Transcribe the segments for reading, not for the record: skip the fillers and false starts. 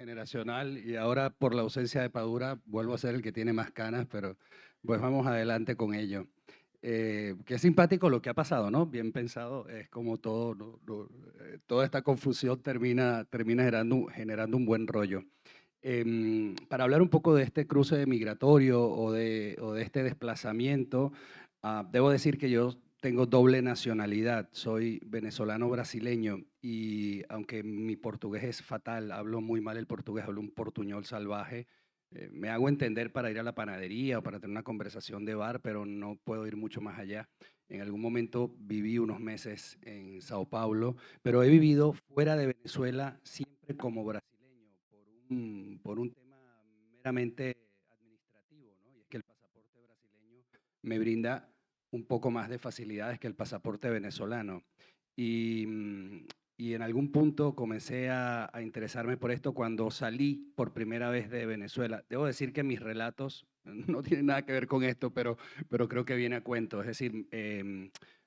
generacional y ahora por la ausencia de Padura vuelvo a ser el que tiene más canas, pero pues vamos adelante con ello. Qué simpático lo que ha pasado, ¿no? Bien pensado, es como todo, toda esta confusión termina generando un buen rollo. Para hablar un poco de este cruce migratorio o de este desplazamiento, debo decir que yo tengo doble nacionalidad, soy venezolano-brasileño y aunque mi portugués es fatal, hablo muy mal el portugués, hablo un portuñol salvaje, me hago entender para ir a la panadería o para tener una conversación de bar, pero no puedo ir mucho más allá. En algún momento viví unos meses en Sao Paulo, pero he vivido fuera de Venezuela siempre como brasileño por un tema meramente administrativo, ¿no? Y es que el pasaporte brasileño me brinda un poco más de facilidades que el pasaporte venezolano. Y, y en algún punto comencé a interesarme por esto cuando salí por primera vez de Venezuela. Debo decir que mis relatos no tienen nada que ver con esto, pero creo que viene a cuento. Es decir,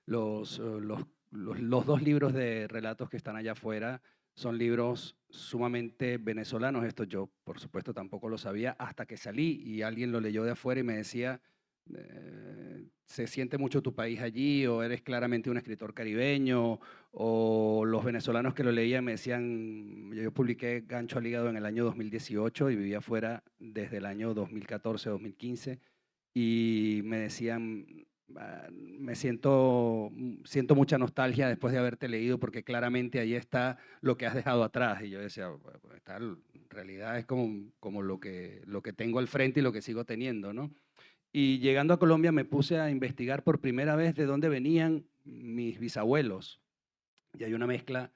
los, eh, los, los dos libros de relatos que están allá afuera son libros sumamente venezolanos. Esto yo, por supuesto, tampoco lo sabía hasta que salí y alguien lo leyó de afuera y me decía, se siente mucho tu país allí, o eres claramente un escritor caribeño, o los venezolanos que lo leían me decían, yo publiqué Gancho al Hígado en el año 2018 y vivía afuera desde el año 2014-2015, y me decían, me siento mucha nostalgia después de haberte leído porque claramente ahí está lo que has dejado atrás. Y yo decía, "Bueno, pues, en realidad es como lo que tengo al frente y lo que sigo teniendo, ¿no?". Y llegando a Colombia me puse a investigar por primera vez de dónde venían mis bisabuelos. Y hay una mezcla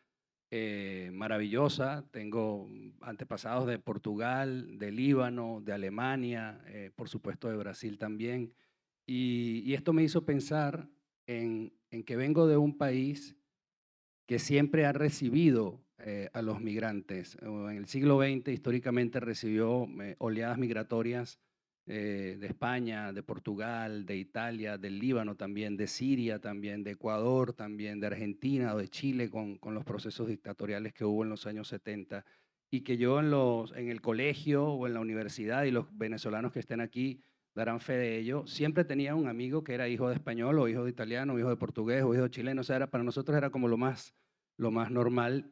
maravillosa. Tengo antepasados de Portugal, de Líbano, de Alemania, por supuesto de Brasil también. Y esto me hizo pensar en que vengo de un país que siempre ha recibido a los migrantes. En el siglo XX históricamente recibió oleadas migratorias de España, de Portugal, de Italia, del Líbano también, de Siria también, de Ecuador también, de Argentina o de Chile con los procesos dictatoriales que hubo en los años 70, y que yo en el colegio o en la universidad, y los venezolanos que estén aquí darán fe de ello, siempre tenía un amigo que era hijo de español o hijo de italiano o hijo de portugués o hijo de chileno. O sea, para nosotros era como lo más normal.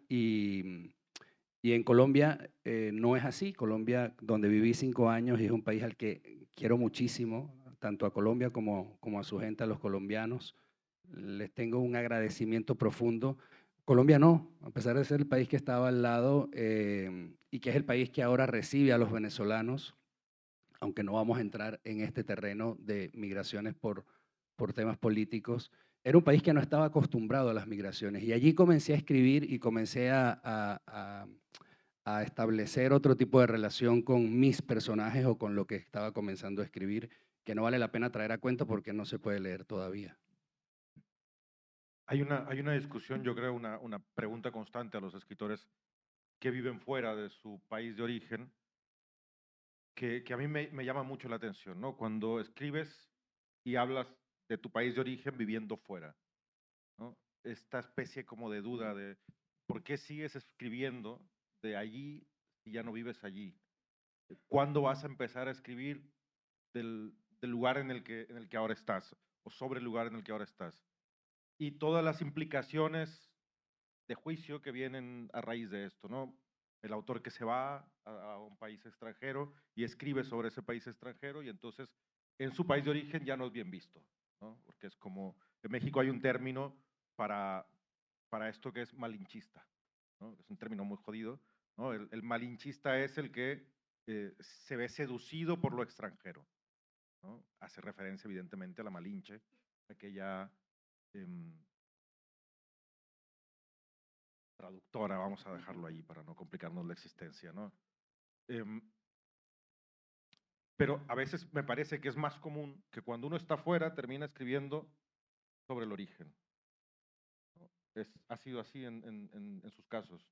Y en Colombia no es así. Colombia, donde viví 5 años, y es un país al que quiero muchísimo, tanto a Colombia como a su gente, a los colombianos. Les tengo un agradecimiento profundo. Colombia no, a pesar de ser el país que estaba al lado y que es el país que ahora recibe a los venezolanos, aunque no vamos a entrar en este terreno de migraciones por temas políticos, era un país que no estaba acostumbrado a las migraciones. Y allí comencé a escribir y comencé a establecer otro tipo de relación con mis personajes o con lo que estaba comenzando a escribir, que no vale la pena traer a cuento porque no se puede leer todavía. Hay una discusión, yo creo, una pregunta constante a los escritores que viven fuera de su país de origen, que a mí me llama mucho la atención, ¿no? Cuando escribes y hablas de tu país de origen viviendo fuera, ¿no? Esta especie como de duda de por qué sigues escribiendo de allí si ya no vives allí. ¿Cuándo vas a empezar a escribir del lugar en el que ahora estás o sobre el lugar en el que ahora estás? Y todas las implicaciones de juicio que vienen a raíz de esto, ¿no? El autor que se va a un país extranjero y escribe sobre ese país extranjero y entonces en su país de origen ya no es bien visto, ¿no? Porque es como, en México hay un término para, para esto que es malinchista, ¿no? Es un término muy jodido, ¿no? El malinchista es el que se ve seducido por lo extranjero, ¿no? Hace referencia evidentemente a la Malinche, aquella eh, traductora, vamos a dejarlo ahí para no complicarnos la existencia, ¿no? Em, pero a veces me parece que es más común que cuando uno está fuera termina escribiendo sobre el origen, ¿no? Ha sido así en sus casos.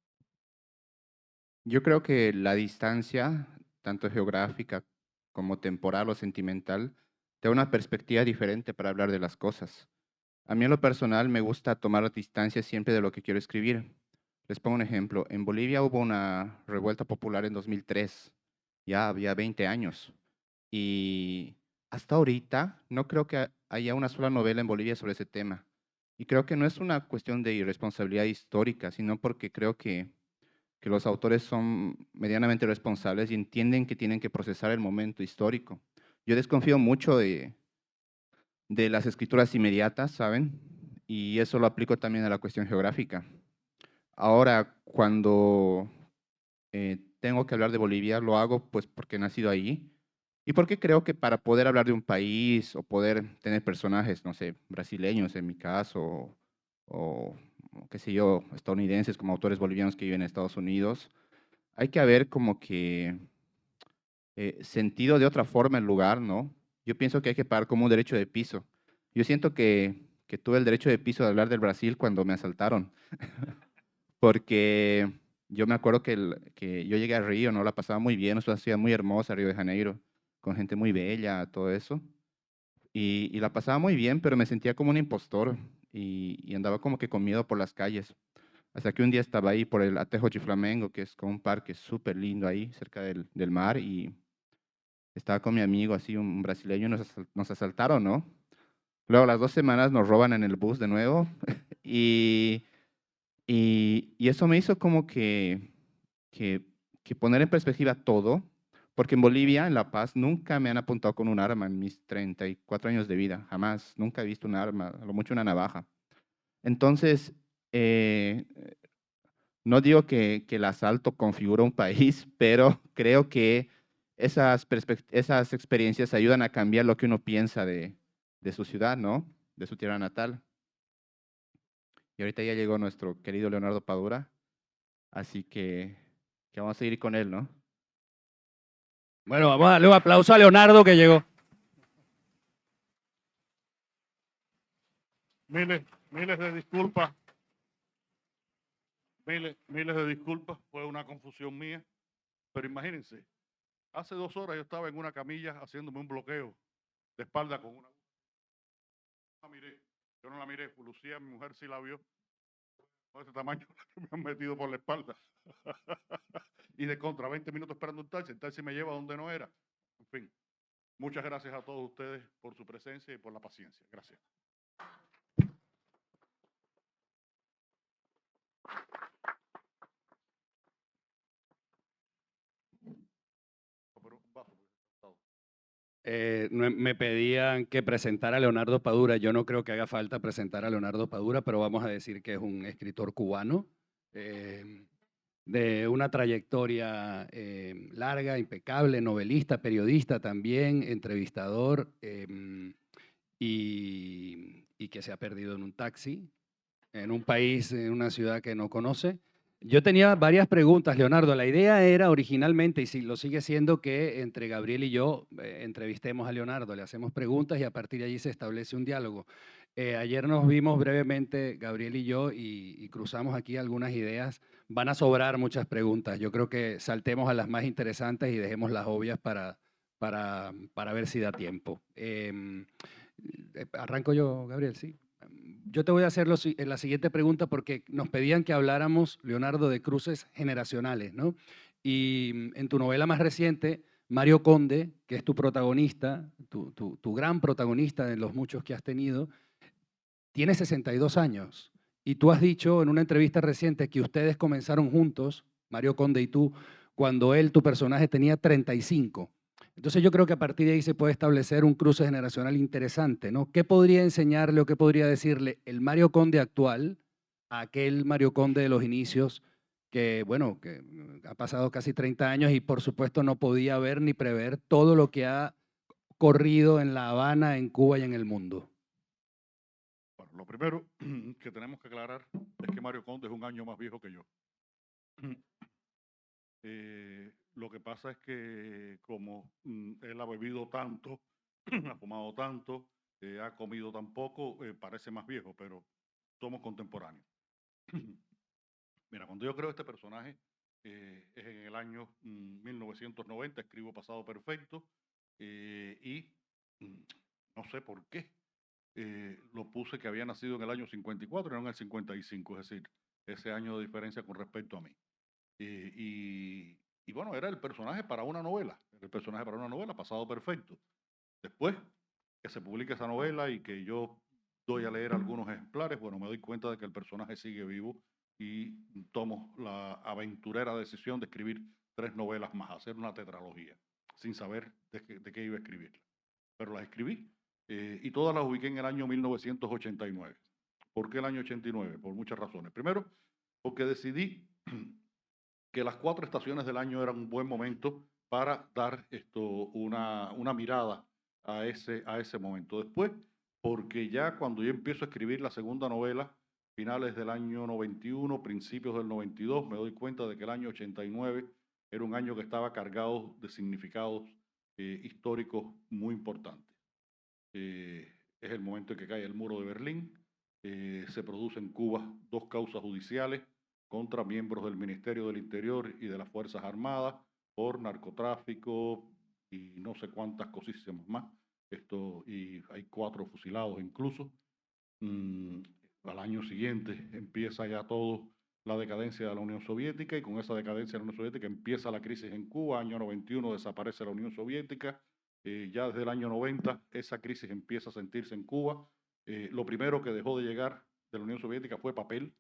Yo creo que la distancia, tanto geográfica como temporal o sentimental, te da una perspectiva diferente para hablar de las cosas. A mí en lo personal me gusta tomar distancia siempre de lo que quiero escribir. Les pongo un ejemplo. En Bolivia hubo una revuelta popular en 2003, ya había 20 años. Y hasta ahorita no creo que haya una sola novela en Bolivia sobre ese tema. Y creo que no es una cuestión de irresponsabilidad histórica, sino porque creo que los autores son medianamente responsables y entienden que tienen que procesar el momento histórico. Yo desconfío mucho de las escrituras inmediatas, ¿saben? Y eso lo aplico también a la cuestión geográfica. Ahora, cuando tengo que hablar de Bolivia, lo hago pues porque he nacido ahí y porque creo que para poder hablar de un país o poder tener personajes, no sé, brasileños en mi caso, o qué sé yo, estadounidenses como autores bolivianos que viven en Estados Unidos, hay que haber como que sentido de otra forma el lugar, ¿no? Yo pienso que hay que pagar como un derecho de piso. Yo siento que tuve el derecho de piso de hablar del Brasil cuando me asaltaron, porque yo me acuerdo que yo llegué a Río, ¿no? La pasaba muy bien, es una ciudad muy hermosa, Río de Janeiro, con gente muy bella, todo eso. Y la pasaba muy bien, pero me sentía como un impostor y andaba como que con miedo por las calles. Hasta que un día estaba ahí por el Atejo Chiflamengo, que es como un parque súper lindo ahí, cerca del mar, y estaba con mi amigo, así, un brasileño, y nos asaltaron, ¿no? Luego, a las 2 semanas, nos roban en el bus de nuevo, y, y eso me hizo como que, que poner en perspectiva todo, porque en Bolivia, en La Paz, nunca me han apuntado con un arma en mis 34 años de vida, jamás, nunca he visto un arma, a lo mucho una navaja. Entonces, eh, no digo que el asalto configura un país, pero creo que esas experiencias ayudan a cambiar lo que uno piensa de su ciudad, ¿no? De su tierra natal. Y ahorita ya llegó nuestro querido Leonardo Padura, así que vamos a seguir con él, ¿no? Bueno, vamos a darle un aplauso a Leonardo que llegó. Miles de disculpas, miles de disculpas, fue una confusión mía, pero imagínense, hace 2 horas yo estaba en una camilla haciéndome un bloqueo de espalda con una... La miré, yo no la miré, Lucía, mi mujer sí la vio, con ese tamaño que me han metido por la espalda. Y de contra 20 minutos esperando el taxi me lleva donde no era. En fin, muchas gracias a todos ustedes por su presencia y por la paciencia. Gracias. Pero bajo, Me pedían que presentara a Leonardo Padura. Yo no creo que haga falta presentar a Leonardo Padura, pero vamos a decir que es un escritor cubano de una trayectoria larga, impecable, novelista, periodista también, entrevistador, y que se ha perdido en un taxi, en un país, en una ciudad que no conoce. Yo tenía varias preguntas, Leonardo. La idea era originalmente, y si lo sigue siendo, que entre Gabriel y yo entrevistemos a Leonardo, le hacemos preguntas y a partir de allí se establece un diálogo. Ayer nos vimos brevemente, Gabriel y yo, y cruzamos aquí algunas ideas. Van a sobrar muchas preguntas. Yo creo que saltemos a las más interesantes y dejemos las obvias para ver si da tiempo. Arranco yo, Gabriel, sí. Yo te voy a hacer la siguiente pregunta porque nos pedían que habláramos, Leonardo, de cruces generacionales, ¿no? Y en tu novela más reciente, Mario Conde, que es tu protagonista, tu gran protagonista de los muchos que has tenido, tiene 62 años. Y tú has dicho en una entrevista reciente que ustedes comenzaron juntos, Mario Conde y tú, cuando él, tu personaje, tenía 35. Entonces yo creo que a partir de ahí se puede establecer un cruce generacional interesante, ¿no? ¿Qué podría enseñarle o qué podría decirle el Mario Conde actual a aquel Mario Conde de los inicios que, bueno, que ha pasado casi 30 años y por supuesto no podía ver ni prever todo lo que ha corrido en La Habana, en Cuba y en el mundo? bueno, lo primero que tenemos que aclarar es que Mario Conde es un año más viejo que yo. Lo que pasa es que como él ha bebido tanto, ha fumado tanto, ha comido tan poco, parece más viejo, pero somos contemporáneos. Mira, cuando yo creo este personaje, es en el año 1990, escribo Pasado Perfecto, y no sé por qué lo puse que había nacido en el año 54 y no en el 55, es decir, ese año de diferencia con respecto a mí. Y bueno, era el personaje para una novela, Pasado Perfecto. Después que se publica esa novela y que yo doy a leer algunos ejemplares, bueno, me doy cuenta de que el personaje sigue vivo y tomo la aventurera decisión de escribir 3 novelas más, hacer una tetralogía, sin saber de qué iba a escribirla. Pero las escribí y todas las ubiqué en el año 1989. ¿Por qué el año 89? Por muchas razones. Primero, porque decidí que las 4 estaciones del año eran un buen momento para dar una mirada a ese momento. Después, porque ya cuando yo empiezo a escribir la segunda novela, finales del año 91, principios del 92, me doy cuenta de que el año 89 era un año que estaba cargado de significados históricos muy importantes. Es el momento en que cae el muro de Berlín, se producen en Cuba 2 causas judiciales contra miembros del Ministerio del Interior y de las Fuerzas Armadas por narcotráfico y no sé cuántas cosísimas más. Y hay 4 fusilados incluso. Al año siguiente empieza ya todo la decadencia de la Unión Soviética y con esa decadencia de la Unión Soviética empieza la crisis en Cuba. Año 91 desaparece la Unión Soviética. Ya desde el año 90 esa crisis empieza a sentirse en Cuba. Lo primero que dejó de llegar de la Unión Soviética fue papel.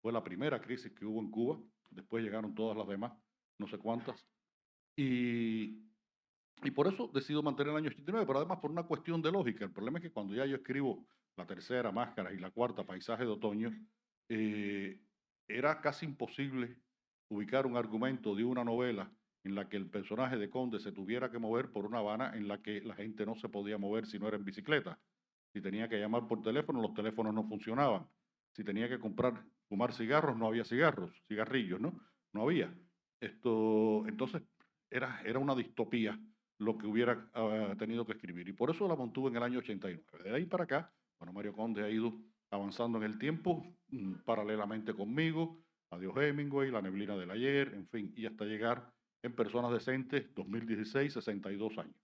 Fue la primera crisis que hubo en Cuba. Después llegaron todas las demás, no sé cuántas. Y por eso decido mantener el año 89, pero además por una cuestión de lógica. El problema es que cuando ya yo escribo la tercera, Máscaras, y la cuarta, Paisaje de Otoño, era casi imposible ubicar un argumento de una novela en la que el personaje de Conde se tuviera que mover por una Habana en la que la gente no se podía mover si no era en bicicleta. Si tenía que llamar por teléfono, los teléfonos no funcionaban. Si tenía que fumar cigarros, no había cigarrillos, ¿no? No había. Entonces, era una distopía lo que hubiera tenido que escribir. Y por eso la mantuve en el año 89. De ahí para acá, bueno, Mario Conde ha ido avanzando en el tiempo, paralelamente conmigo, Adiós Hemingway, La neblina del ayer, en fin, y hasta llegar en Personas decentes, 2016, 62 años.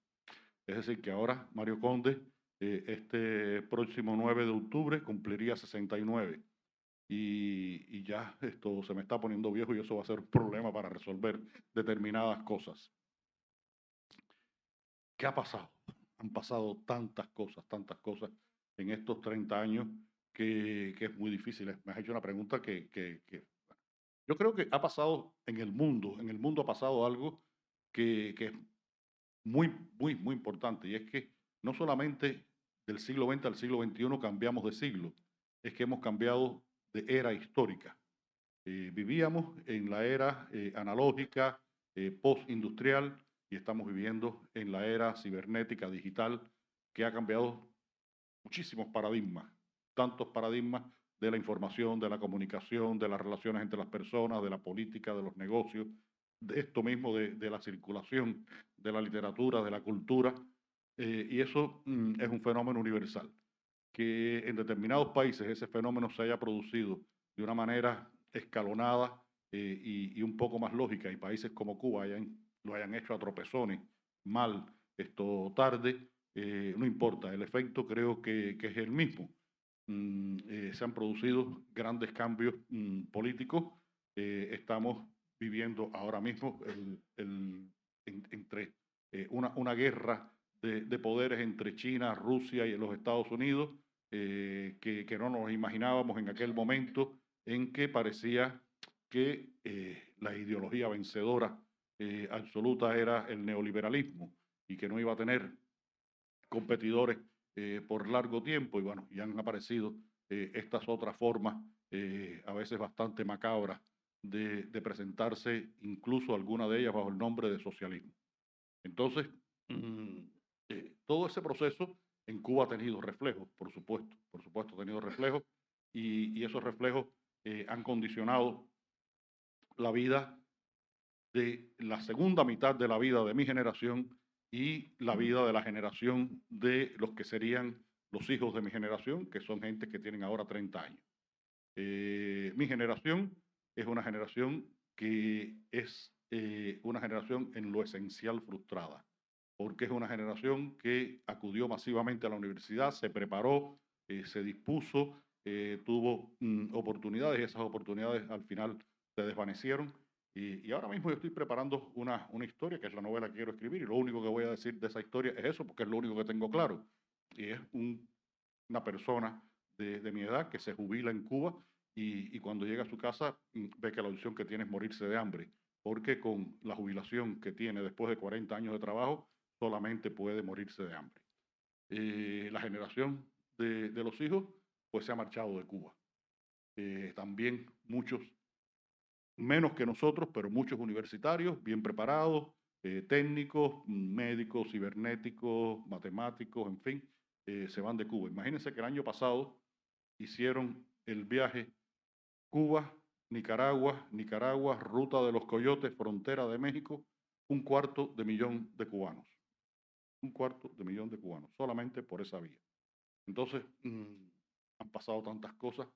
Es decir, que ahora Mario Conde, este próximo 9 de octubre, cumpliría 69. Y ya esto se me está poniendo viejo y eso va a ser un problema para resolver determinadas cosas. ¿Qué ha pasado? Han pasado tantas cosas en estos 30 años que es muy difícil. Me has hecho una pregunta que yo creo que ha pasado en el mundo ha pasado algo que es muy, muy, muy importante, y es que no solamente del siglo XX al siglo XXI cambiamos de siglo, es que hemos cambiado de era histórica. Vivíamos en la era analógica, postindustrial, y estamos viviendo en la era cibernética, digital, que ha cambiado muchísimos paradigmas, tantos paradigmas de la información, de la comunicación, de las relaciones entre las personas, de la política, de los negocios, de esto mismo, de la circulación, de la literatura, de la cultura, y eso es un fenómeno universal. Que en determinados países ese fenómeno se haya producido de una manera escalonada y un poco más lógica, y países como Cuba lo hayan hecho a tropezones, mal, tarde, no importa, el efecto creo que es el mismo. Se han producido grandes cambios políticos, estamos viviendo ahora mismo entre una guerra de poderes entre China, Rusia y los Estados Unidos, que no nos imaginábamos en aquel momento en que parecía que la ideología vencedora absoluta era el neoliberalismo y que no iba a tener competidores por largo tiempo. Y bueno, ya han aparecido estas otras formas, a veces bastante macabras, de presentarse, incluso alguna de ellas bajo el nombre de socialismo. Entonces, todo ese proceso en Cuba ha tenido reflejos, por supuesto ha tenido reflejos, y esos reflejos han condicionado la vida de la segunda mitad de la vida de mi generación y la vida de la generación de los que serían los hijos de mi generación, que son gente que tienen ahora 30 años. Mi generación es una generación que es una generación en lo esencial frustrada, porque es una generación que acudió masivamente a la universidad, se preparó, se dispuso, tuvo oportunidades y esas oportunidades al final se desvanecieron. Y ahora mismo yo estoy preparando una historia que es la novela que quiero escribir, y lo único que voy a decir de esa historia es eso, porque es lo único que tengo claro. Y es una persona de mi edad que se jubila en Cuba y cuando llega a su casa ve que la opción que tiene es morirse de hambre, porque con la jubilación que tiene después de 40 años de trabajo solamente puede morirse de hambre. La generación de los hijos pues se ha marchado de Cuba. También muchos, menos que nosotros, pero muchos universitarios bien preparados, técnicos, médicos, cibernéticos, matemáticos, en fin, se van de Cuba. Imagínense que el año pasado hicieron el viaje Cuba, Nicaragua, Nicaragua, ruta de los Coyotes, frontera de México, 250.000 de cubanos. 250.000 de cubanos, solamente por esa vía. Entonces, han pasado tantas cosas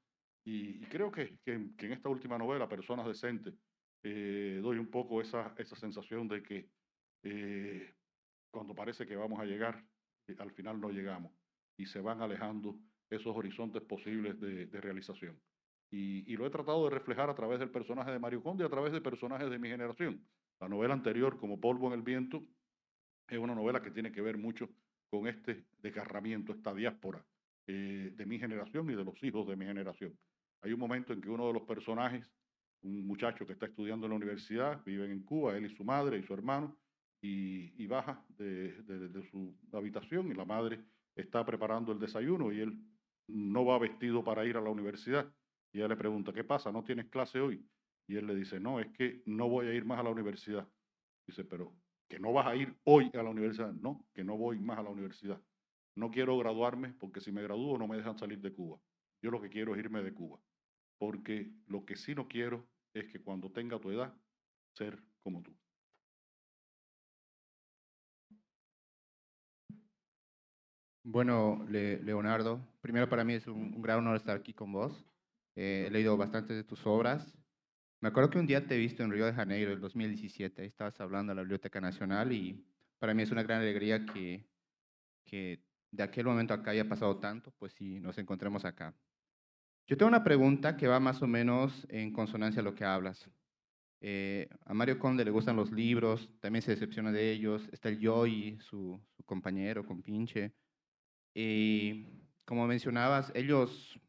y creo que en esta última novela, Personas Decentes, doy un poco esa sensación de que cuando parece que vamos a llegar, al final no llegamos y se van alejando esos horizontes posibles de realización. Y lo he tratado de reflejar a través del personaje de Mario Conde y a través de personajes de mi generación. La novela anterior, Como polvo en el viento, es una novela que tiene que ver mucho con este desgarramiento, esta diáspora de mi generación y de los hijos de mi generación. Hay un momento en que uno de los personajes, un muchacho que está estudiando en la universidad, viven en Cuba, él y su madre y su hermano, y baja de su habitación y la madre está preparando el desayuno y él no va vestido para ir a la universidad. Y ella le pregunta, ¿qué pasa? ¿No tienes clase hoy? Y él le dice, no, es que no voy a ir más a la universidad. Dice, pero que no vas a ir hoy a la universidad. No, que no voy más a la universidad. No quiero graduarme porque si me gradúo no me dejan salir de Cuba. Yo lo que quiero es irme de Cuba. Porque lo que sí no quiero es que cuando tenga tu edad, ser como tú. Bueno, Leonardo, primero para mí es un gran honor estar aquí con vos. He leído bastantes de tus obras. Me acuerdo que un día te he visto en Río de Janeiro, el 2017. Ahí estabas hablando en la Biblioteca Nacional y para mí es una gran alegría que de aquel momento acá haya pasado tanto, pues sí, nos encontremos acá. Yo tengo una pregunta que va más o menos en consonancia a lo que hablas. A Mario Conde le gustan los libros, también se decepciona de ellos. Está el Joy, su compañero, compinche. Y como mencionabas, ellos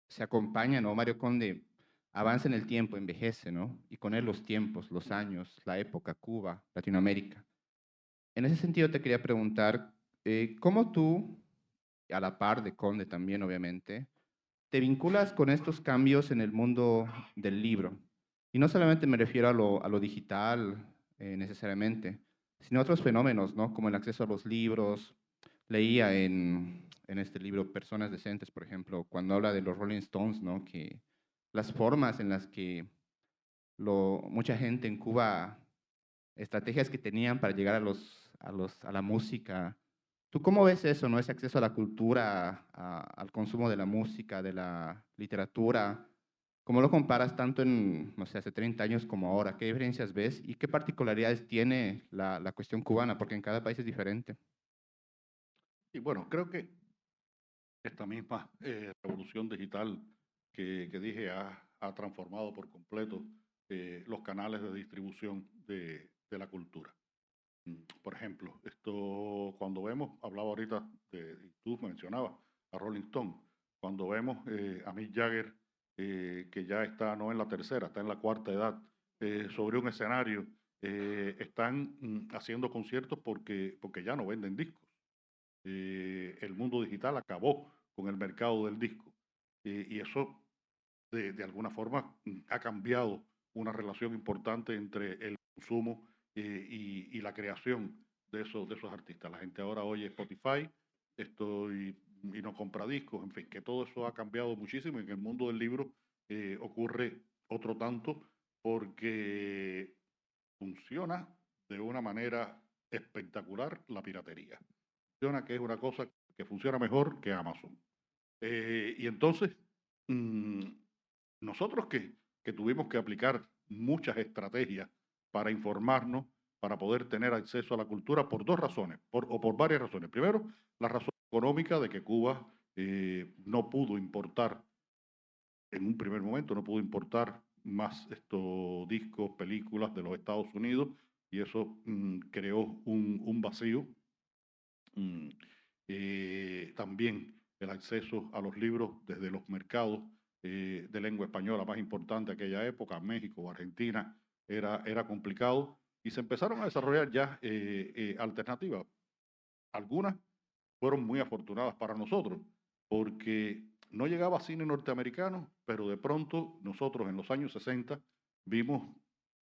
se acompañan, ¿no? Mario Conde avanza en el tiempo, envejece, ¿no? Y con él los tiempos, los años, la época, Cuba, Latinoamérica. En ese sentido te quería preguntar, ¿cómo tú, a la par de Conde también, obviamente, te vinculas con estos cambios en el mundo del libro? Y no solamente me refiero a lo digital necesariamente, sino a otros fenómenos, ¿no? Como el acceso a los libros. Leía en este libro Personas Decentes, por ejemplo, cuando habla de los Rolling Stones, ¿no? Que las formas en las que mucha gente en Cuba, estrategias que tenían para llegar a la música. ¿Tú cómo ves eso, no? Ese acceso a la cultura, al consumo de la música, de la literatura. ¿Cómo lo comparas tanto en, no sé, hace 30 años como ahora? ¿Qué diferencias ves y qué particularidades tiene la cuestión cubana? Porque en cada país es diferente. Y bueno, creo que esta misma revolución digital que dije ha transformado por completo los canales de distribución de la cultura. Por ejemplo, esto cuando vemos, hablaba ahorita, tú mencionabas a Rolling Stone, cuando vemos a Mick Jagger, que ya está no en la tercera, está en la cuarta edad, sobre un escenario, están haciendo conciertos porque ya no venden discos. El mundo digital acabó con el mercado del disco y eso de alguna forma ha cambiado una relación importante entre el consumo y la creación de esos artistas. La gente ahora oye Spotify y no compra discos, en fin, que todo eso ha cambiado muchísimo y en el mundo del libro ocurre otro tanto porque funciona de una manera espectacular la piratería. Funciona que es una cosa que funciona mejor que Amazon. Y entonces, nosotros que tuvimos que aplicar muchas estrategias para informarnos, para poder tener acceso a la cultura por dos razones, o por varias razones. Primero, la razón económica de que Cuba no pudo importar, en un primer momento, no pudo importar más estos discos, películas de los Estados Unidos, y eso creó un vacío. También el acceso a los libros desde los mercados de lengua española más importante de aquella época, México o Argentina, era complicado, y se empezaron a desarrollar ya alternativas. Algunas fueron muy afortunadas para nosotros, porque no llegaba cine norteamericano, pero de pronto nosotros en los años 60 vimos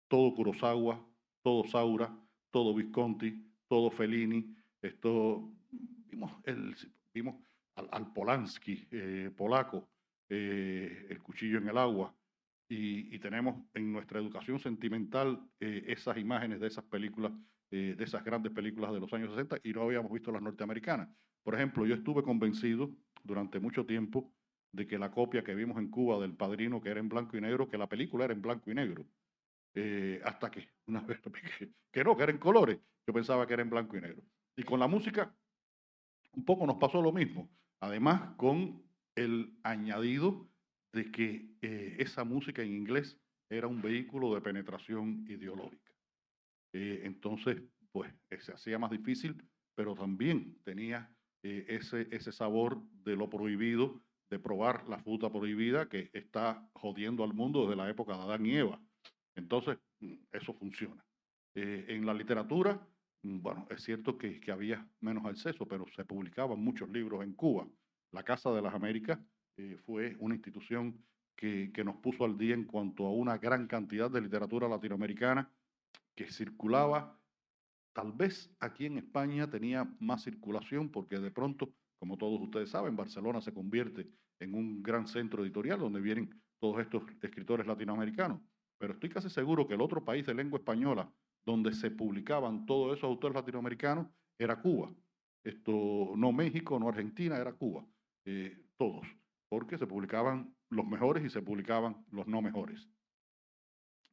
todo Kurosawa, todo Saura, todo Visconti, todo Fellini, vimos, vimos al Polanski polaco, El cuchillo en el agua, y tenemos en nuestra educación sentimental esas imágenes de esas películas, de esas grandes películas de los años 60, y no habíamos visto las norteamericanas. Por ejemplo, yo estuve convencido durante mucho tiempo de que la copia que vimos en Cuba del Padrino, que era en blanco y negro, que la película era en blanco y negro. Hasta que una vez que no, que era en colores. Yo pensaba que era en blanco y negro. Y con la música un poco nos pasó lo mismo. Además, con el añadido de que esa música en inglés era un vehículo de penetración ideológica. Entonces, pues se hacía más difícil, pero también tenía ese sabor de lo prohibido, de probar la fruta prohibida que está jodiendo al mundo desde la época de Adán y Eva. Entonces, eso funciona. En la literatura, bueno, es cierto que había menos acceso, pero se publicaban muchos libros en Cuba. La Casa de las Américas fue una institución que nos puso al día en cuanto a una gran cantidad de literatura latinoamericana que circulaba. Tal vez aquí en España tenía más circulación porque de pronto, como todos ustedes saben, Barcelona se convierte en un gran centro editorial donde vienen todos estos escritores latinoamericanos. Pero estoy casi seguro que el otro país de lengua española donde se publicaban todos esos autores latinoamericanos era Cuba. No México, no Argentina, era Cuba. Todos, porque se publicaban los mejores y se publicaban los no mejores.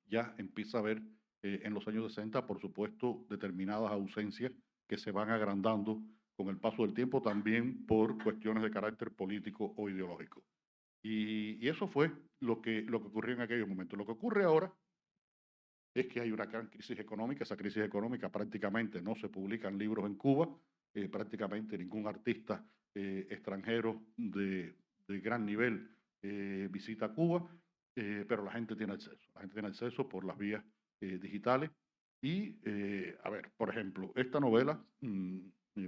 Ya empieza a haber en los años 60, por supuesto, determinadas ausencias que se van agrandando con el paso del tiempo, también por cuestiones de carácter político o ideológico. Y eso fue lo que ocurrió en aquellos momentos. Lo que ocurre ahora es que hay una gran crisis económica. Esa crisis económica prácticamente no se publican libros en Cuba, prácticamente ningún artista extranjero de gran nivel visita Cuba, pero la gente tiene acceso. La gente tiene acceso por las vías digitales. Y, a ver, por ejemplo, esta novela,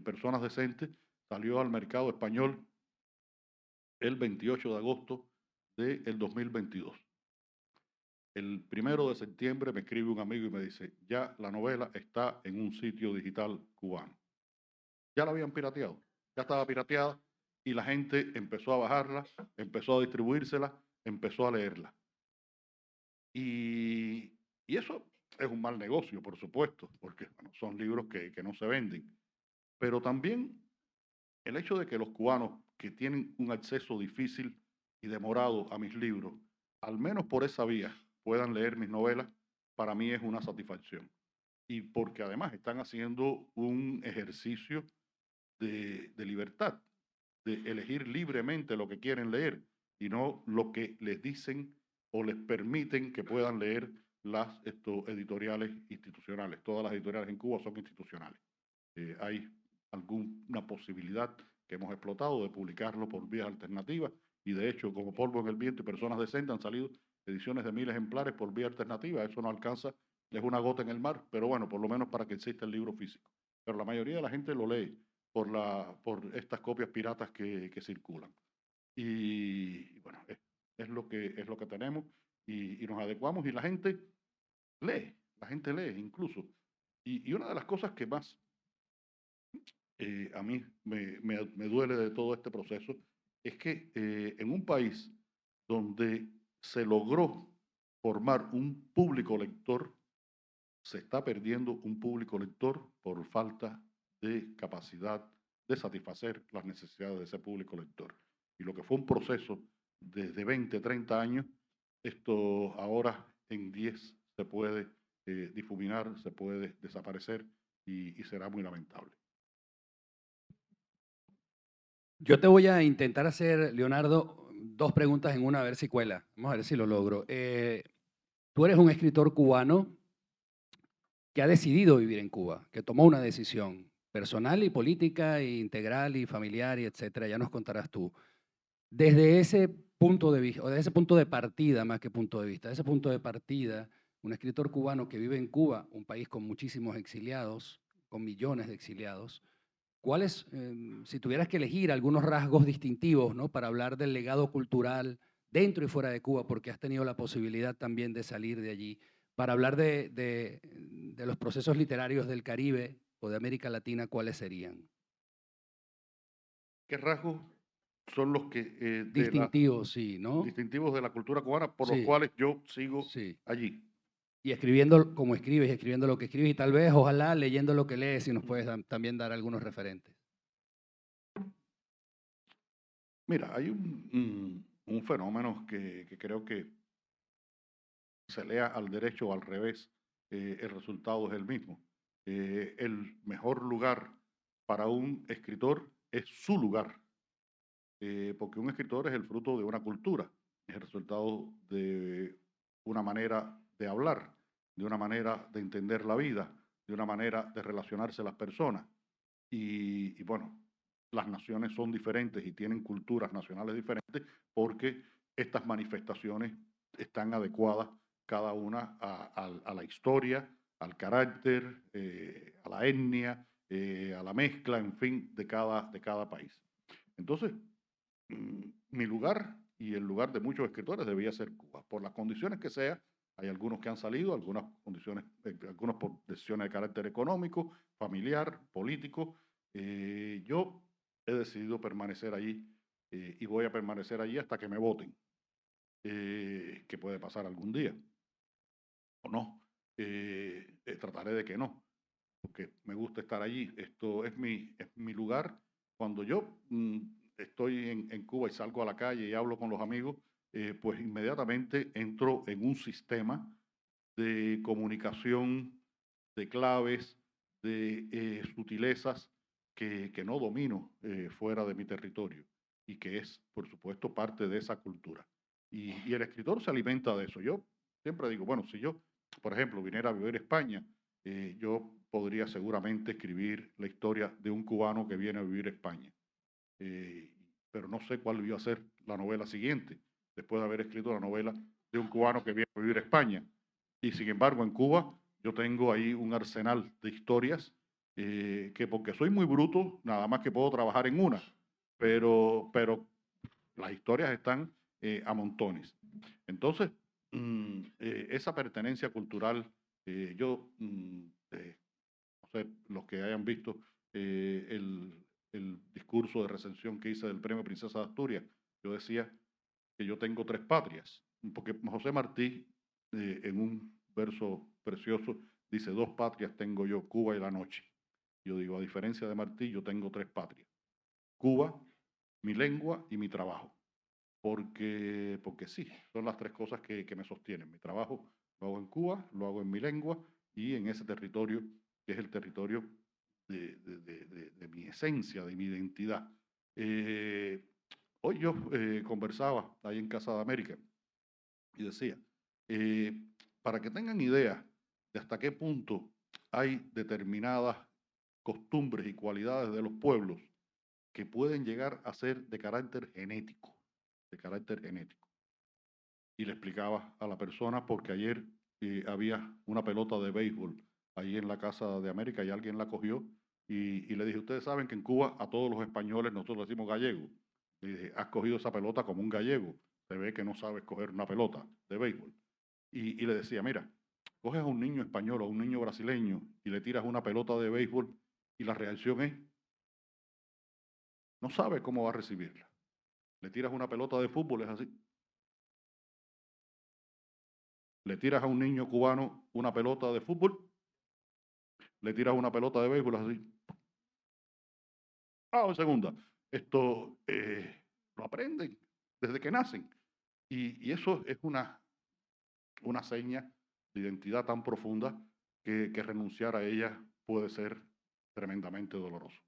Personas Decentes, salió al mercado español el 28 de agosto del 2022. El 1 de septiembre me escribe un amigo y me dice, ya la novela está en un sitio digital cubano. Ya la habían pirateado, ya estaba pirateada y la gente empezó a bajarla, empezó a distribuírsela, empezó a leerla. Y eso es un mal negocio, por supuesto, porque bueno, son libros que no se venden. Pero también el hecho de que los cubanos que tienen un acceso difícil y demorado a mis libros, al menos por esa vía, puedan leer mis novelas, para mí es una satisfacción. Y porque además están haciendo un ejercicio de libertad, de elegir libremente lo que quieren leer y no lo que les dicen o les permiten que puedan leer las editoriales institucionales. Todas las editoriales en Cuba son institucionales. Hay alguna posibilidad que hemos explotado de publicarlo por vías alternativas y de hecho, como Polvo en el Viento y Personas Decentes, han salido ediciones de 1000 ejemplares por vía alternativa. Eso no alcanza, es una gota en el mar, pero bueno, por lo menos para que exista el libro físico. Pero la mayoría de la gente lo lee por estas copias piratas que circulan. Y bueno, es lo que tenemos y nos adecuamos y la gente lee incluso. Y una de las cosas que más a mí me duele de todo este proceso es que en un país donde se logró formar un público lector, se está perdiendo un público lector por falta de capacidad de satisfacer las necesidades de ese público lector. Y lo que fue un proceso desde 20, 30 años, esto ahora en 10 se puede difuminar, se puede desaparecer y será muy lamentable. Yo te voy a intentar hacer, Leonardo, dos preguntas en una, a ver si cuela. Vamos a ver si lo logro. Tú eres un escritor cubano que ha decidido vivir en Cuba, que tomó una decisión personal y política, e integral y familiar, y etcétera. Ya nos contarás tú. Desde ese punto de vista, o desde ese punto de partida, más que punto de vista, desde ese punto de partida, un escritor cubano que vive en Cuba, un país con muchísimos exiliados, con millones de exiliados, ¿cuáles, si tuvieras que elegir algunos rasgos distintivos, ¿no? Para hablar del legado cultural dentro y fuera de Cuba, porque has tenido la posibilidad también de salir de allí, para hablar de los procesos literarios del Caribe o de América Latina, ¿cuáles serían? ¿Qué rasgos son los que Distintivos, sí, ¿no? distintivos de la cultura cubana por los Sí, cuales yo sigo sí. allí? Y escribiendo como escribes, escribiendo lo que escribes, y tal vez, ojalá, leyendo lo que lees, si nos puedes también dar algunos referentes. Mira, hay un fenómeno que creo que se lea al derecho o al revés, el resultado es el mismo. El mejor lugar para un escritor es su lugar, porque un escritor es el fruto de una cultura, es el resultado de una manera de hablar, de una manera de entender la vida, de una manera de relacionarse las personas. Y bueno, las naciones son diferentes y tienen culturas nacionales diferentes porque estas manifestaciones están adecuadas cada una a la historia, al carácter, a la etnia, a la mezcla, en fin, de cada país. Entonces, mi lugar y el lugar de muchos escritores debía ser Cuba. Por las condiciones que sea, hay algunos que han salido, algunas condiciones, algunos por decisiones de carácter económico, familiar, político. Yo he decidido permanecer allí y voy a permanecer allí hasta que me voten, que puede pasar algún día o no. Trataré de que no, porque me gusta estar allí. Esto es mi lugar. Cuando yo estoy en Cuba y salgo a la calle y hablo con los amigos, pues inmediatamente entro en un sistema de comunicación, de claves, de sutilezas que no domino fuera de mi territorio y que es, por supuesto, parte de esa cultura. Y el escritor se alimenta de eso. Yo siempre digo, bueno, si yo, por ejemplo, viniera a vivir a España, yo podría seguramente escribir la historia de un cubano que viene a vivir a España. Pero no sé cuál iba a ser la novela siguiente, después de haber escrito la novela de un cubano que viene a vivir a España. Y sin embargo, en Cuba yo tengo ahí un arsenal de historias que porque soy muy bruto, nada más que puedo trabajar en una, pero las historias están a montones. Entonces, esa pertenencia cultural, yo, no sé, los que hayan visto el discurso de recensión que hice del Premio Princesa de Asturias, yo decía que yo tengo tres patrias, porque José Martí, en un verso precioso, dice, dos patrias tengo yo, Cuba y la noche. Yo digo, a diferencia de Martí, yo tengo tres patrias, Cuba, mi lengua y mi trabajo. Porque sí, son las tres cosas que me sostienen. Mi trabajo lo hago en Cuba, lo hago en mi lengua y en ese territorio que es el territorio de mi esencia, de mi identidad. Hoy yo conversaba ahí en Casa de América y decía, eh, para que tengan idea de hasta qué punto hay determinadas costumbres y cualidades de los pueblos que pueden llegar a ser de carácter genético, de carácter genético. Y le explicaba a la persona porque ayer había una pelota de béisbol ahí en la Casa de América y alguien la cogió y le dije, ustedes saben que en Cuba a todos los españoles nosotros decimos gallego. Le dije, has cogido esa pelota como un gallego, se ve que no sabes coger una pelota de béisbol. Y le decía, mira, coges a un niño español o a un niño brasileño y le tiras una pelota de béisbol y la reacción es, no sabe cómo va a recibirla. Le tiras una pelota de fútbol, es así. Le tiras a un niño cubano una pelota de fútbol, le tiras una pelota de béisbol, es así. En segunda. Esto lo aprenden desde que nacen. Y eso es una seña de identidad tan profunda que renunciar a ella puede ser tremendamente doloroso.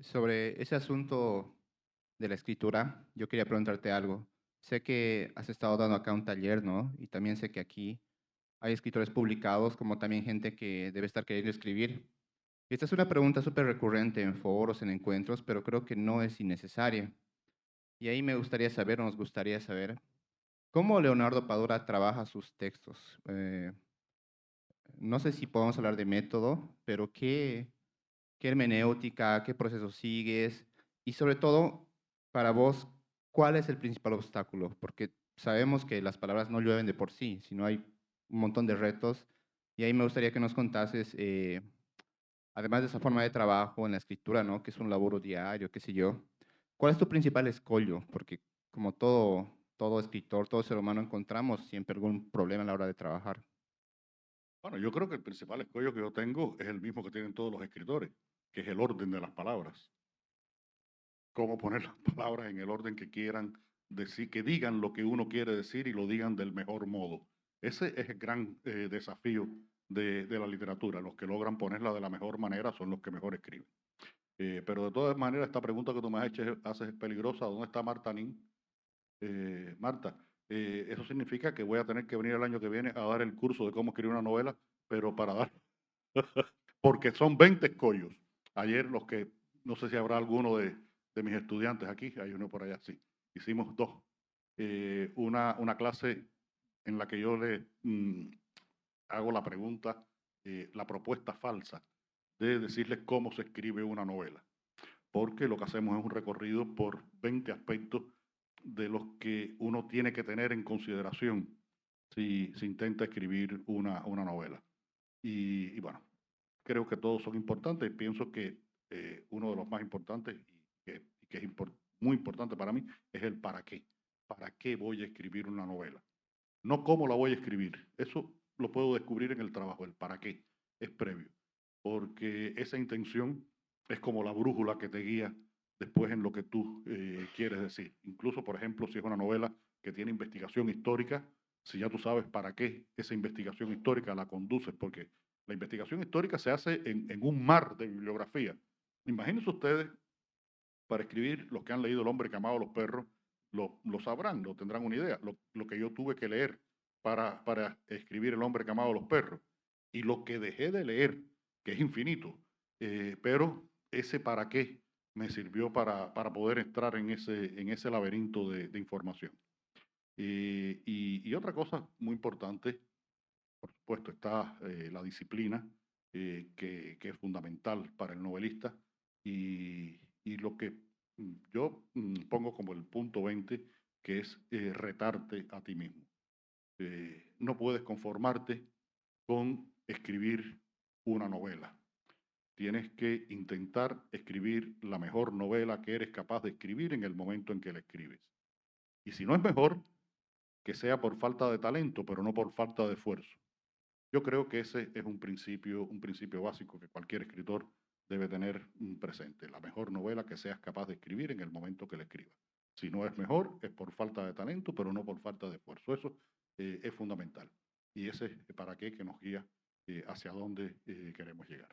Sobre ese asunto de la escritura, yo quería preguntarte algo. Sé que has estado dando acá un taller, ¿no? Y también sé que aquí hay escritores publicados, como también gente que debe estar queriendo escribir. Esta es una pregunta súper recurrente en foros, en encuentros, pero creo que no es innecesaria. Y ahí me gustaría saber, o nos gustaría saber, cómo Leonardo Padura trabaja sus textos. No sé si podemos hablar de método, pero qué hermenéutica, qué proceso sigues y sobre todo, para vos, ¿cuál es el principal obstáculo? Porque sabemos que las palabras no llueven de por sí, sino hay un montón de retos y ahí me gustaría que nos contases, además de esa forma de trabajo en la escritura, ¿no? Que es un laburo diario, qué sé yo, ¿cuál es tu principal escollo? Porque como todo escritor, todo ser humano encontramos siempre algún problema a la hora de trabajar. Bueno, yo creo que el principal escollo que yo tengo es el mismo que tienen todos los escritores, que es el orden de las palabras. Cómo poner las palabras en el orden que quieran decir, que digan lo que uno quiere decir y lo digan del mejor modo. Ese es el gran desafío de la literatura. Los que logran ponerla de la mejor manera son los que mejor escriben. Pero de todas maneras, esta pregunta que tú me haces es peligrosa. ¿Dónde está Marta Nin? Marta, eso significa que voy a tener que venir el año que viene a dar el curso de cómo escribir una novela, pero para dar, porque son 20 escollos. Ayer los que, no sé si habrá alguno de mis estudiantes aquí, hay uno por allá, sí, hicimos dos. Una clase en la que yo le hago la pregunta, la propuesta falsa de decirles cómo se escribe una novela, porque lo que hacemos es un recorrido por 20 aspectos de los que uno tiene que tener en consideración si se intenta escribir una novela. Y bueno, creo que todos son importantes. Pienso que uno de los más importantes y que es muy importante para mí es el para qué. ¿Para qué voy a escribir una novela? No cómo la voy a escribir. Eso lo puedo descubrir en el trabajo. El para qué es previo. Porque esa intención es como la brújula que te guía después en lo que tú quieres decir. Incluso, por ejemplo, si es una novela que tiene investigación histórica, si ya tú sabes para qué esa investigación histórica la conduces, porque la investigación histórica se hace en un mar de bibliografía. Imagínense ustedes, para escribir, los que han leído El hombre que amaba a los perros, lo sabrán, lo tendrán una idea. Lo que yo tuve que leer para escribir El hombre que amaba a los perros y lo que dejé de leer, que es infinito, pero ese para qué me sirvió para poder entrar en ese laberinto de información. Y otra cosa muy importante, por supuesto, está la disciplina, que es fundamental para el novelista, y lo que yo pongo como el punto 20, que es retarte a ti mismo. No puedes conformarte con escribir una novela. Tienes que intentar escribir la mejor novela que eres capaz de escribir en el momento en que la escribes. Y si no es mejor, que sea por falta de talento, pero no por falta de esfuerzo. Yo creo que ese es un principio básico que cualquier escritor debe tener presente. La mejor novela que seas capaz de escribir en el momento que la escribas. Si no es mejor, es por falta de talento, pero no por falta de esfuerzo. Eso es fundamental. Y ese es para qué que nos guía hacia dónde queremos llegar.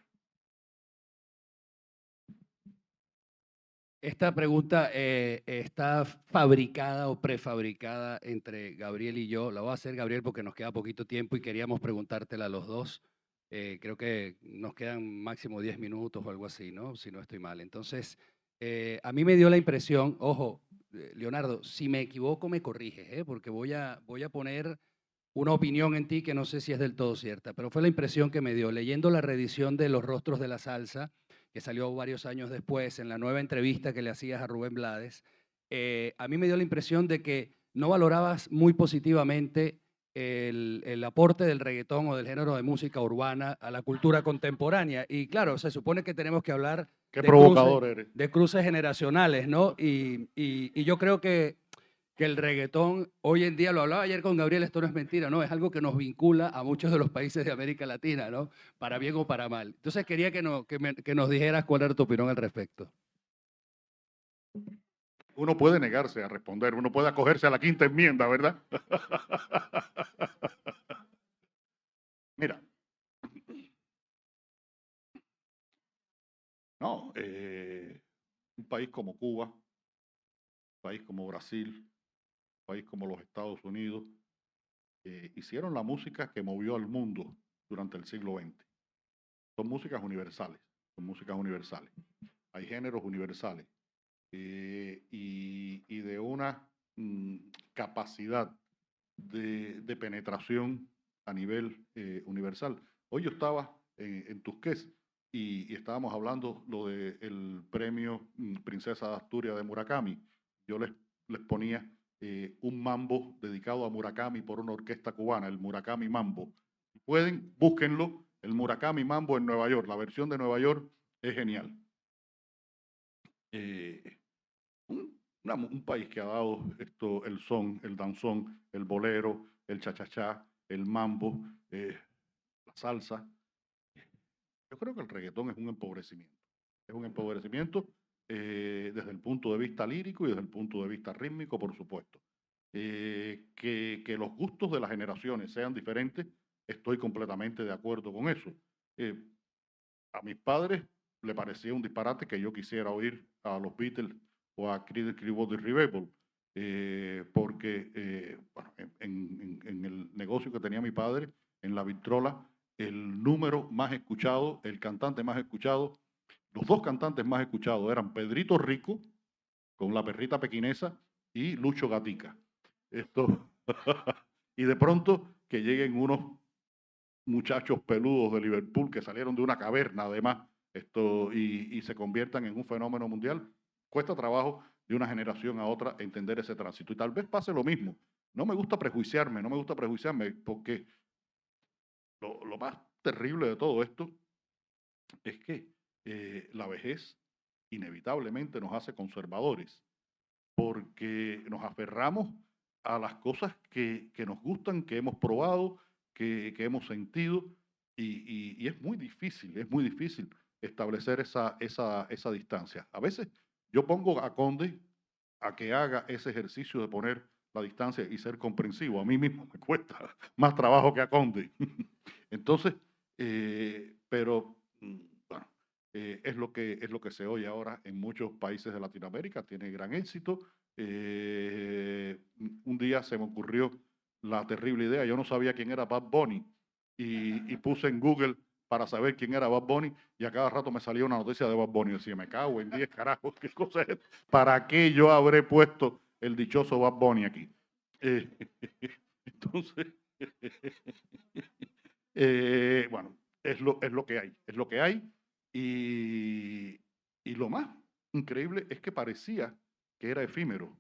Esta pregunta está fabricada o prefabricada entre Gabriel y yo. La voy a hacer, Gabriel, porque nos queda poquito tiempo y queríamos preguntártela a los dos. Creo que nos quedan máximo 10 minutos o algo así, ¿no? Si no estoy mal. Entonces, a mí me dio la impresión, ojo, Leonardo, si me equivoco me corriges, ¿eh? Porque voy a poner una opinión en ti que no sé si es del todo cierta, pero fue la impresión que me dio leyendo la reedición de Los Rostros de la Salsa, que salió varios años después, en la nueva entrevista que le hacías a Rubén Blades. A mí me dio la impresión de que no valorabas muy positivamente el aporte del reggaetón o del género de música urbana a la cultura contemporánea. Y claro, se supone que tenemos que hablar Qué provocador eres. de cruces generacionales, ¿no? Y yo creo que el reggaetón hoy en día, lo hablaba ayer con Gabriel, esto no es mentira, ¿no? Es algo que nos vincula a muchos de los países de América Latina, ¿no? Para bien o para mal. Entonces quería que nos dijeras cuál era tu opinión al respecto. Uno puede negarse a responder, uno puede acogerse a la quinta enmienda, ¿verdad? Mira, no, país como Cuba, un país como Brasil, un país como los Estados Unidos, hicieron la música que movió al mundo durante el siglo XX. Son músicas universales, son músicas universales. Hay géneros universales y de una capacidad de penetración a nivel universal. Hoy yo estaba en Tusqués y estábamos hablando lo del premio Princesa de Asturias de Murakami. Yo les ponía un mambo dedicado a Murakami por una orquesta cubana, el Murakami Mambo. Pueden, búsquenlo, el Murakami Mambo en Nueva York. La versión de Nueva York es genial. Un país que ha dado esto, el son, el danzón, el bolero, el cha-cha-cha, el mambo, la salsa. Yo creo que el reggaetón es un empobrecimiento. Es un empobrecimiento desde el punto de vista lírico y desde el punto de vista rítmico, por supuesto. Que los gustos de las generaciones sean diferentes, estoy completamente de acuerdo con eso. A mis padres le parecía un disparate que yo quisiera oír a los Beatles o a Creedence Clearwater Revival, porque bueno, en el negocio que tenía mi padre, en la Victrola, el número más escuchado, el cantante más escuchado, los dos cantantes más escuchados eran Pedrito Rico, con la perrita pequinesa, y Lucho Gatica. Y de pronto que lleguen unos muchachos peludos de Liverpool que salieron de una caverna, además, y se conviertan en un fenómeno mundial, cuesta trabajo de una generación a otra entender ese tránsito. Y tal vez pase lo mismo. No me gusta prejuiciarme, porque lo más terrible de todo esto es que la vejez inevitablemente nos hace conservadores, porque nos aferramos a las cosas que nos gustan, que hemos probado, que hemos sentido, y es muy difícil establecer esa distancia. A veces yo pongo a Conde a que haga ese ejercicio de poner la distancia y ser comprensivo. A mí mismo me cuesta más trabajo que a Conde. Entonces, pero bueno, es lo que se oye ahora en muchos países de Latinoamérica, tiene gran éxito. Un día se me ocurrió la terrible idea, yo no sabía quién era Bad Bunny y puse en Google para saber quién era Bad Bunny y a cada rato me salía una noticia de Bad Bunny. Decía, me cago en 10 carajos, ¿qué cosa es? ¿Para qué yo habré puesto el dichoso Bad Bunny aquí? Entonces, bueno, es lo que hay y lo más increíble es que parecía que era efímero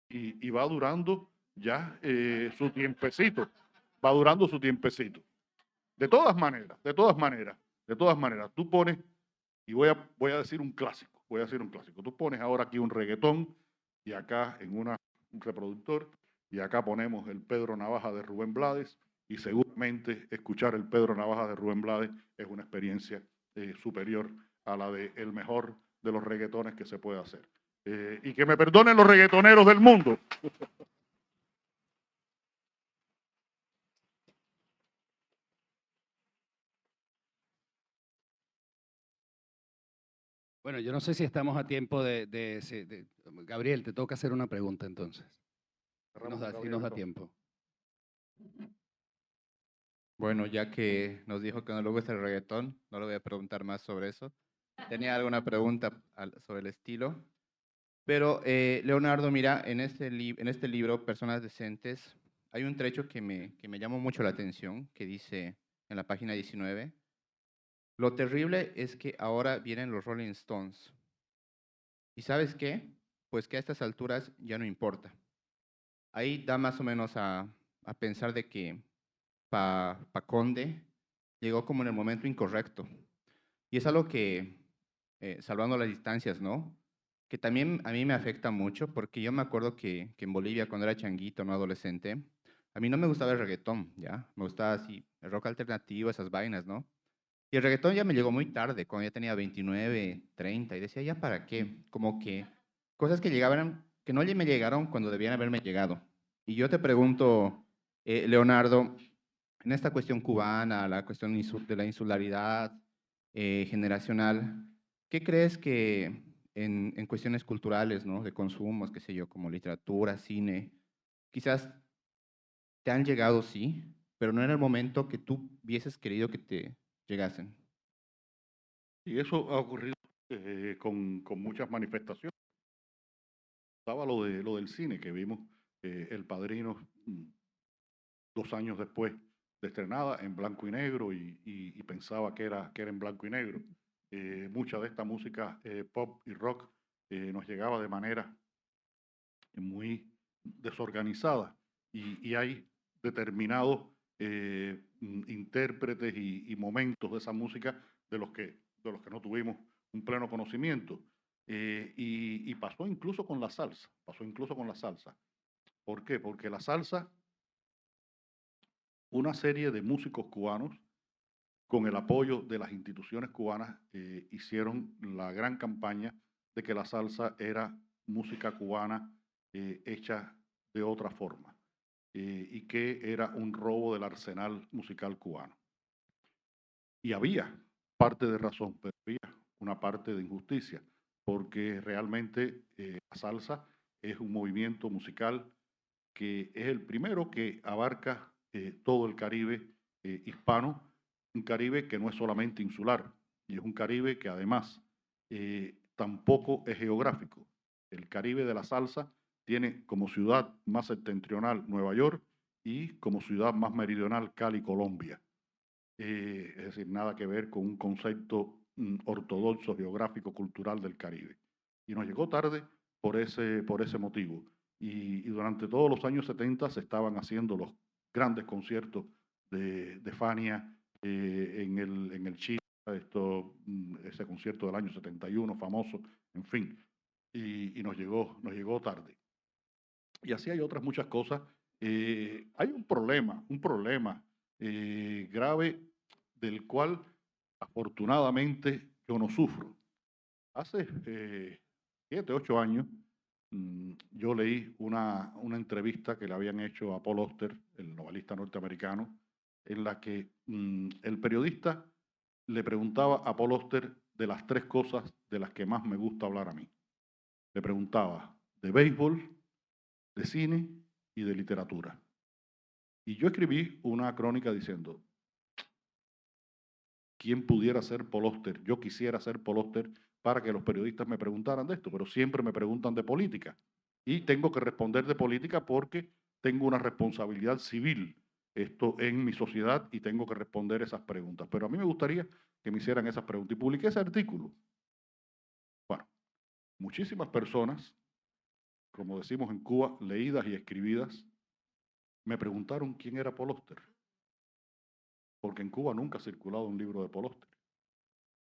y va durando ya su tiempecito, va durando su tiempecito. De todas maneras, tú pones, y voy a decir un clásico, tú pones ahora aquí un reggaetón y acá en un reproductor y acá ponemos el Pedro Navaja de Rubén Blades y seguramente escuchar el Pedro Navaja de Rubén Blades es una experiencia superior a la de el mejor de los reggaetones que se puede hacer. Y que me perdonen los reggaetoneros del mundo. Bueno, yo no sé si estamos a tiempo Gabriel, te toca hacer una pregunta entonces. Si nos da tiempo. Bueno, ya que nos dijo que no le gusta el reggaetón, no le voy a preguntar más sobre eso. Tenía alguna pregunta sobre el estilo. Pero, Leonardo, mira, en este libro, Personas Decentes, hay un trecho que me llamó mucho la atención, que dice en la página 19, lo terrible es que ahora vienen los Rolling Stones. ¿Y sabes qué? Pues que a estas alturas ya no importa. Ahí da más o menos a pensar de que Conde llegó como en el momento incorrecto. Y es algo que, salvando las distancias, ¿no? Que también a mí me afecta mucho, porque yo me acuerdo que en Bolivia, cuando era changuito, no adolescente, a mí no me gustaba el reggaetón, ¿ya? Me gustaba así, el rock alternativo, esas vainas, ¿no? Y el reggaetón ya me llegó muy tarde, cuando ya tenía 29, 30, y decía, ¿ya para qué? Como que cosas que llegaban, que no me llegaron cuando debían haberme llegado. Y yo te pregunto, Leonardo, en esta cuestión cubana, la cuestión de la insularidad generacional, ¿qué crees que en cuestiones culturales, ¿no? De consumos, qué sé yo, como literatura, cine. Quizás te han llegado, sí, pero no en el momento que tú hubieses querido que te llegasen. Y eso ha ocurrido con muchas manifestaciones. Estaba lo del cine que vimos, El Padrino, 2 años después de estrenada, en blanco y negro, y pensaba que era en blanco y negro. Mucha de esta música pop y rock nos llegaba de manera muy desorganizada, y hay determinados intérpretes y momentos de esa música de los que no tuvimos un pleno conocimiento. Y pasó incluso con la salsa, pasó incluso con la salsa. ¿Por qué? Porque la salsa, una serie de músicos cubanos, con el apoyo de las instituciones cubanas, hicieron la gran campaña de que la salsa era música cubana hecha de otra forma, y que era un robo del arsenal musical cubano. Y había parte de razón, pero había una parte de injusticia, porque realmente la salsa es un movimiento musical que es el primero que abarca todo el Caribe hispano, un Caribe que no es solamente insular, y es un Caribe que además tampoco es geográfico. El Caribe de la salsa tiene como ciudad más septentrional Nueva York y como ciudad más meridional Cali, Colombia. Es decir, nada que ver con un concepto ortodoxo geográfico cultural del Caribe. Y nos llegó tarde por ese motivo. Y durante todos los años 70 se estaban haciendo los grandes conciertos de Fania en el Chile, ese concierto del año 71 famoso, en fin, y nos llegó tarde. Y así hay otras muchas cosas. Hay un problema grave, del cual afortunadamente yo no sufro. Hace 7, 8 años, yo leí una entrevista que le habían hecho a Paul Auster, el novelista norteamericano, en la que el periodista le preguntaba a Paul Auster de las 3 cosas de las que más me gusta hablar a mí. Le preguntaba de béisbol, de cine y de literatura. Y yo escribí una crónica diciendo: ¿quién pudiera ser Paul Auster? Yo quisiera ser Paul Auster para que los periodistas me preguntaran de esto, pero siempre me preguntan de política. Y tengo que responder de política porque tengo una responsabilidad civil en mi sociedad, y tengo que responder esas preguntas. Pero a mí me gustaría que me hicieran esas preguntas. Y publiqué ese artículo. Bueno, muchísimas personas, como decimos en Cuba, leídas y escribidas, me preguntaron quién era Paul Auster. Porque en Cuba nunca ha circulado un libro de Paul Auster,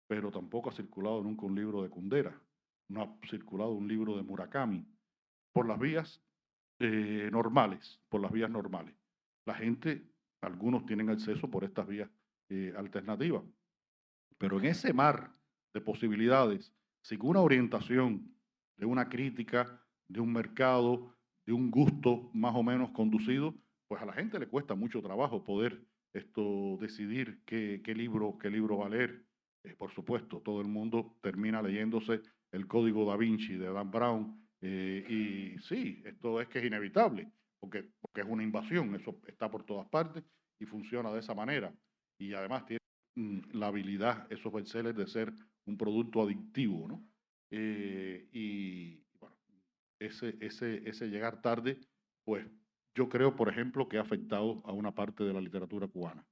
pero tampoco ha circulado nunca un libro de Kundera, no ha circulado un libro de Murakami, por las vías normales, por las vías normales. La gente, algunos tienen acceso por estas vías alternativas, pero en ese mar de posibilidades, sin una orientación de una crítica, de un mercado, de un gusto más o menos conducido, pues a la gente le cuesta mucho trabajo poder decidir qué libro va a leer. Por supuesto, todo el mundo termina leyéndose El Código Da Vinci de Dan Brown, y sí, esto es que es inevitable, porque es una invasión, eso está por todas partes y funciona de esa manera. Y además tiene la habilidad, esos bestsellers, de ser un producto adictivo, ¿no? Y bueno, ese llegar tarde, pues yo creo, por ejemplo, que ha afectado a una parte de la literatura cubana.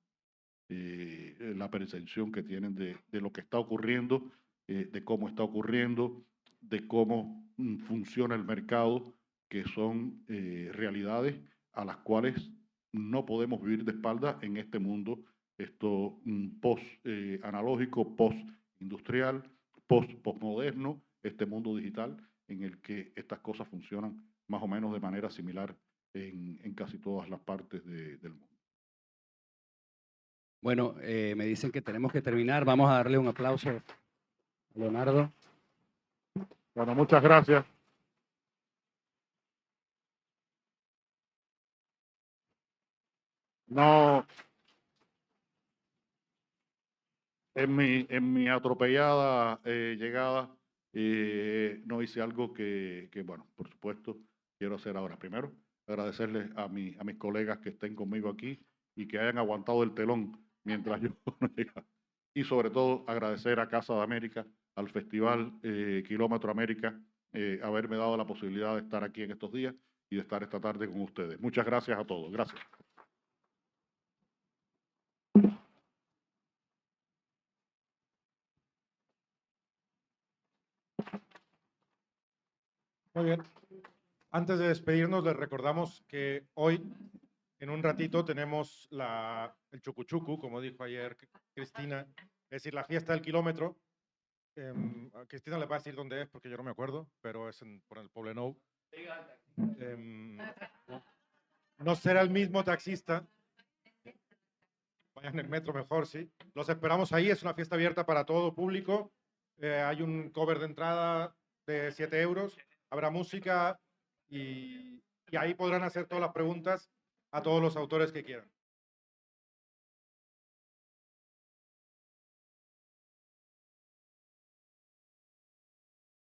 La percepción que tienen de lo que está ocurriendo, de cómo está ocurriendo, de cómo funciona el mercado, que son realidades a las cuales no podemos vivir de espalda en este mundo post-analógico, post-industrial, post-postmoderno, este mundo digital en el que estas cosas funcionan más o menos de manera similar en casi todas las partes del mundo. Bueno, me dicen que tenemos que terminar. Vamos a darle un aplauso a Leonardo. Bueno, muchas gracias. No, en mi atropellada llegada, no hice algo que, bueno, por supuesto, quiero hacer ahora. Primero, agradecerles a mis colegas que estén conmigo aquí y que hayan aguantado el telón mientras yo no llegaba. Y sobre todo, agradecer a Casa de América, al Festival Kilómetro América, haberme dado la posibilidad de estar aquí en estos días y de estar esta tarde con ustedes. Muchas gracias a todos. Gracias. Muy bien. Antes de despedirnos, les recordamos que hoy, en un ratito, tenemos el chucuchucu, como dijo ayer Cristina, es decir, la fiesta del kilómetro. A Cristina le va a decir dónde es, porque yo no me acuerdo, pero es por el Poblenou. No será el mismo taxista. Vayan en el metro mejor, sí. Los esperamos ahí, es una fiesta abierta para todo público. Hay un cover de entrada de 7 euros, habrá música y ahí podrán hacer todas las preguntas a todos los autores que quieran.